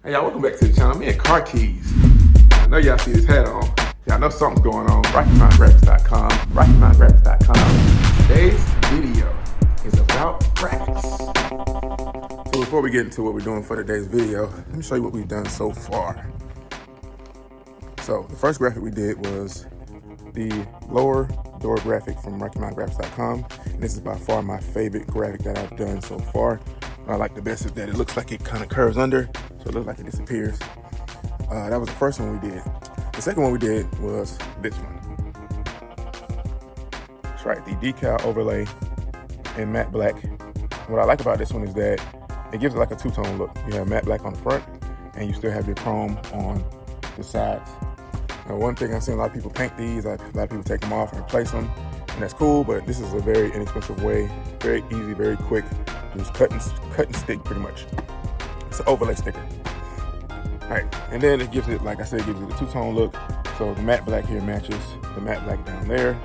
Hey y'all, welcome back to the channel. Me and Car Keys. I know y'all see this hat on. Y'all know something's going on. RockyMountainGraphics.com. RockyMountainGraphics.com. Today's video is about graphics. So before we get into what we're doing for today's video, let me show you what we've done so far. So the first graphic we did was the lower door graphic from RockyMountainGraphics.com. And this is by far my favorite graphic that I've done so far. What I like the best is that it looks like it kind of curves under, so it looks like it disappears. That was the first one we did. The second one we did was this one. That's right, the decal overlay in matte black. What I like about this one is that it gives it like a two-tone look. You have matte black on the front, and you still have your chrome on the sides. Now, one thing I've seen a lot of people paint these, a lot of people take them off and replace them, and that's cool, but this is a very inexpensive way, very easy, very quick. Just cut and stick pretty much. It's an overlay sticker. All right, and then it gives it, like I said, it gives it a two-tone look. So the matte black here matches the matte black down there,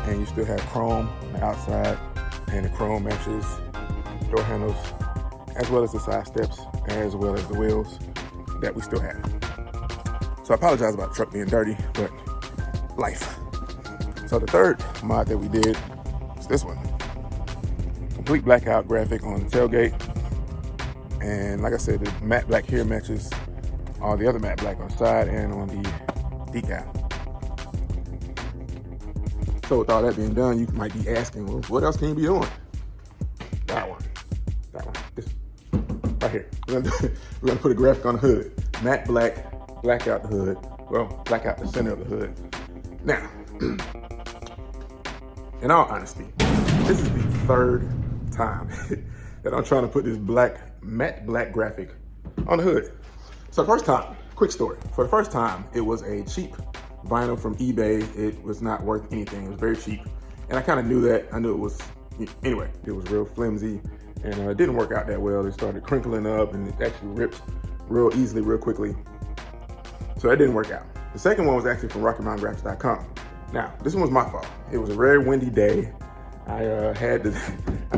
and you still have chrome on the outside, and the chrome matches door handles, as well as the side steps, as well as the wheels that we still have. So I apologize about the truck being dirty, but life. So the third mod that we did is this one. Complete blackout graphic on the tailgate. And like I said, the matte black here matches all the other matte black on the side and on the decal. So with all that being done, you might be asking, well, what else can you be doing? That one, this right here. We're gonna put a graphic on the hood. Matte black, black out the hood. Well, black out the center of the hood. Now, in all honesty, this is the third time that I'm trying to put this matte black graphic on the hood. So first time, quick story. For the first time, it was a cheap vinyl from eBay. It was not worth anything. It was very cheap. And I kind of knew that. I knew it was, anyway, it was real flimsy and it didn't work out that well. It started crinkling up and it actually ripped real easily, real quickly. So that didn't work out. The second one was actually from RockyMountainGraphics.com. Now, this one was my fault. It was a very windy day. I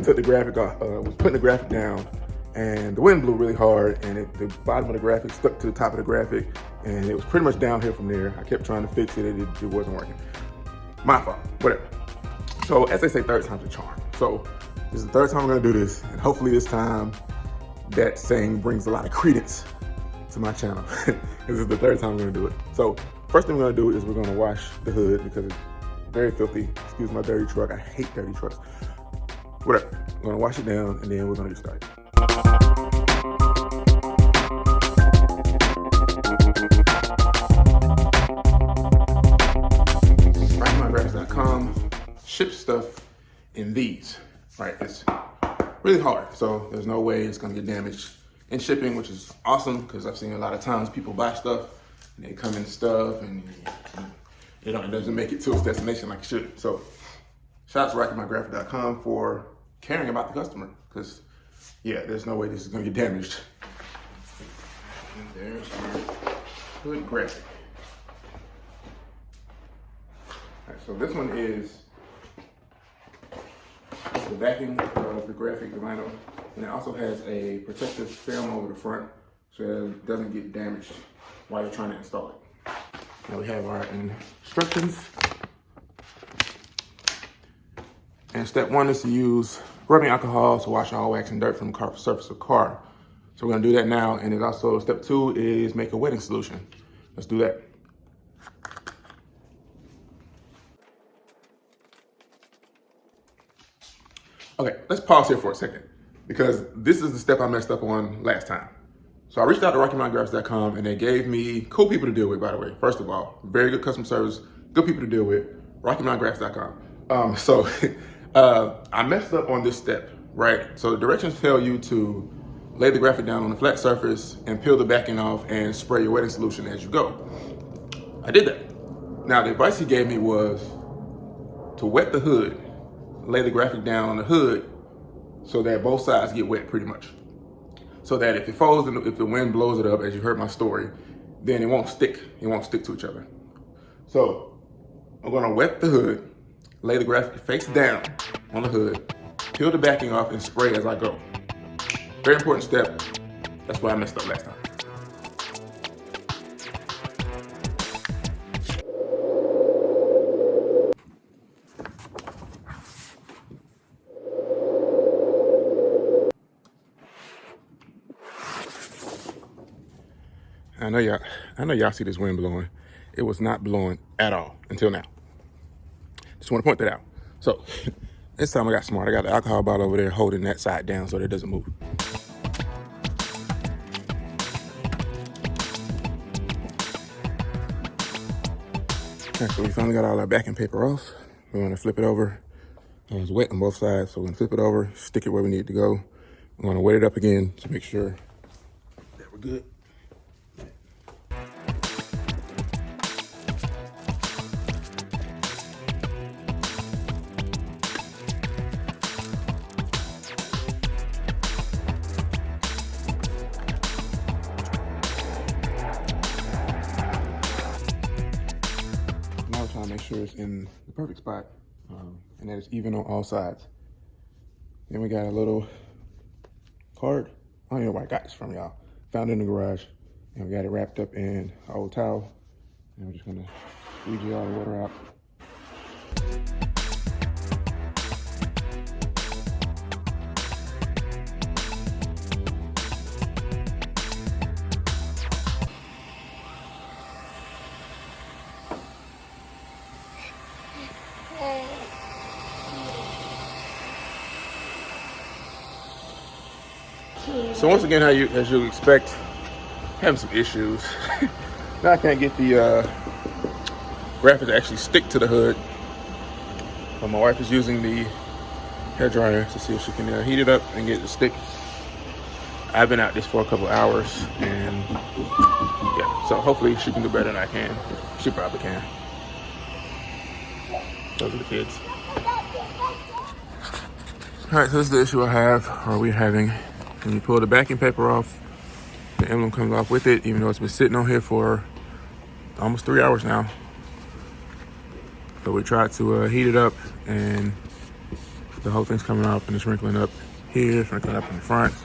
took the graphic off, was putting the graphic down, and the wind blew really hard, and the bottom of the graphic stuck to the top of the graphic, and it was pretty much downhill from there. I kept trying to fix it, it wasn't working. My fault, whatever. So as they say, third time's a charm. So this is the third time I'm gonna do this, and hopefully this time that saying brings a lot of credence to my channel. This is the third time I'm gonna do it. So first thing we're gonna do is we're gonna wash the hood because it's very filthy. Excuse my dirty truck. I hate dirty trucks. Whatever. We're gonna wash it down and then we're gonna get started. RockyMountainGraphics.com ships stuff in these. Right, it's really hard, so there's no way it's gonna get damaged in shipping, which is awesome because I've seen a lot of times people buy stuff and they come in stuff and it doesn't make it to its destination like it should. So shout out to RockyMountainGraphics.com for caring about the customer, because yeah, there's no way this is gonna get damaged. And there's our hood graphic. All right, so this one is the backing of the graphic, the vinyl, and it also has a protective film over the front so that it doesn't get damaged while you're trying to install it. Now we have our instructions. And step one is to use rubbing alcohol to wash all wax and dirt from the surface of the car. So we're gonna do that now. And then also step two is make a wetting solution. Let's do that. Okay, let's pause here for a second because this is the step I messed up on last time. So I reached out to RockyMountainGraphics.com and they gave me cool people to deal with, by the way. First of all, very good customer service, good people to deal with, RockyMountainGraphics.com. So I messed up on this step, right? So the directions tell you to lay the graphic down on a flat surface and peel the backing off and spray your wetting solution as you go. I did that. Now the advice he gave me was to wet the hood, lay the graphic down on the hood so that both sides get wet pretty much. So that if it folds and if the wind blows it up, as you heard my story, then it won't stick. It won't stick to each other. So I'm gonna wet the hood, lay the graphic face down on the hood, peel the backing off and spray as I go. Very important step. That's why I messed up last time. I know y'all see this wind blowing. It was not blowing at all until now. Just want to point that out. So this time I got smart. I got the alcohol bottle over there holding that side down so that it doesn't move. Okay, so we finally got all our backing paper off. We're gonna flip it over. It's wet on both sides, so we're gonna flip it over, stick it where we need to go. We're gonna wet it up again to make sure that we're good. Now we're trying to make sure it's in the perfect spot and that it's even on all sides. Then we got a little card. I don't even know where I got this from, y'all. Found it in the garage, and we got it wrapped up in an old towel. And we're just gonna squeegee all the water out. So once again, as you expect, having some issues. Now I can't get the graphic to actually stick to the hood. But my wife is using the hair dryer to see if she can heat it up and get it to stick. I've been out this for a couple hours, and yeah, so hopefully she can do better than I can. She probably can. Those are the kids. All right, so this is the issue I have, or we're having. When you pull the backing paper off, the emblem comes off with it, even though it's been sitting on here for almost 3 hours now. So we tried to heat it up, and the whole thing's coming off, and it's wrinkling up here, it's wrinkling up in the front.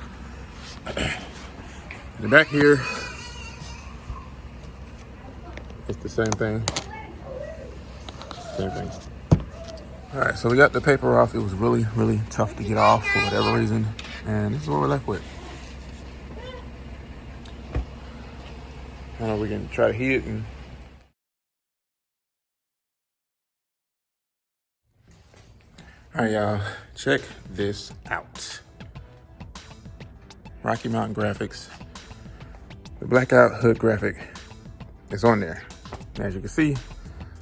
In the back here, it's the same thing. Same thing. All right, so we got the paper off. It was really, really tough to get off for whatever reason, and this is what we're left with. I know we can try to heat it and all right, y'all, check this out. Rocky Mountain Graphics. The blackout hood graphic is on there. And as you can see,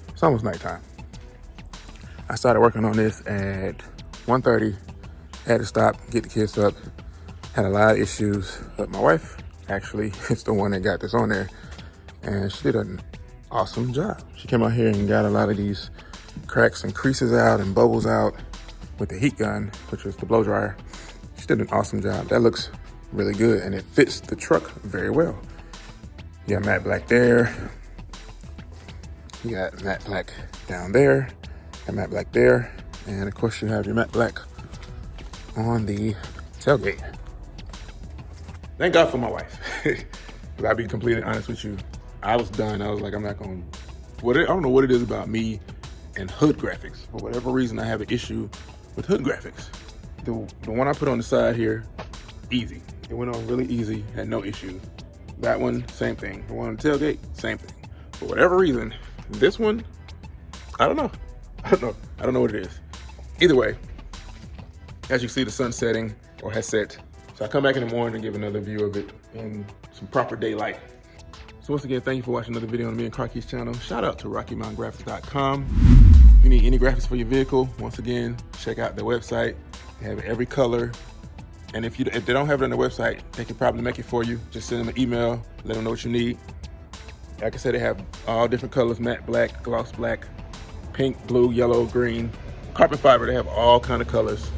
it's almost nighttime. I started working on this at 1:30. Had to stop, get the kids up. Had a lot of issues, but my wife actually is the one that got this on there, and she did an awesome job. She came out here and got a lot of these cracks and creases out and bubbles out with the heat gun, which was the blow dryer. She did an awesome job. That looks really good, and it fits the truck very well. You got matte black there. You got matte black down there, and matte black there, and of course you have your matte black on the tailgate. Thank God for my wife. I'll be completely honest with you. I was done. I was like, I'm not going to, I don't know what it is about me and hood graphics. For whatever reason, I have an issue with hood graphics. The one I put on the side here, easy. It went on really easy, had no issues. That one, same thing. The one on the tailgate, same thing. For whatever reason, this one, I don't know. I don't know what it is. Either way, as you see, the sun setting or has set. So I come back in the morning and give another view of it in some proper daylight. So once again, thank you for watching another video on me and Car Keys channel. Shout out to RockyMountainGraphics.com. If you need any graphics for your vehicle, once again, check out their website. They have every color. And if they don't have it on their website, they can probably make it for you. Just send them an email, let them know what you need. Like I said, they have all different colors: matte black, gloss black, pink, blue, yellow, green. Carbon fiber, they have all kind of colors.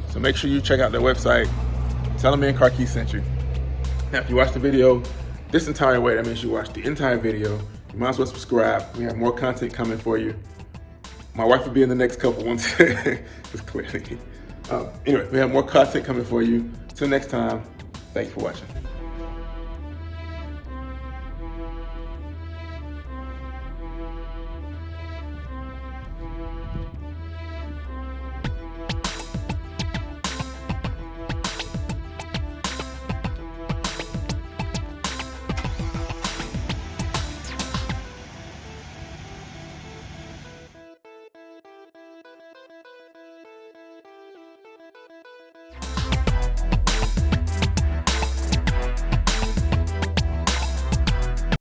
So make sure you check out their website. Tell them me and Car Keys sent you. Now, if you watch the video this entire way, that means you watched the entire video. You might as well subscribe. We have more content coming for you. My wife will be in the next couple ones. Just clearly. Anyway, we have more content coming for you. Till next time, thank you for watching.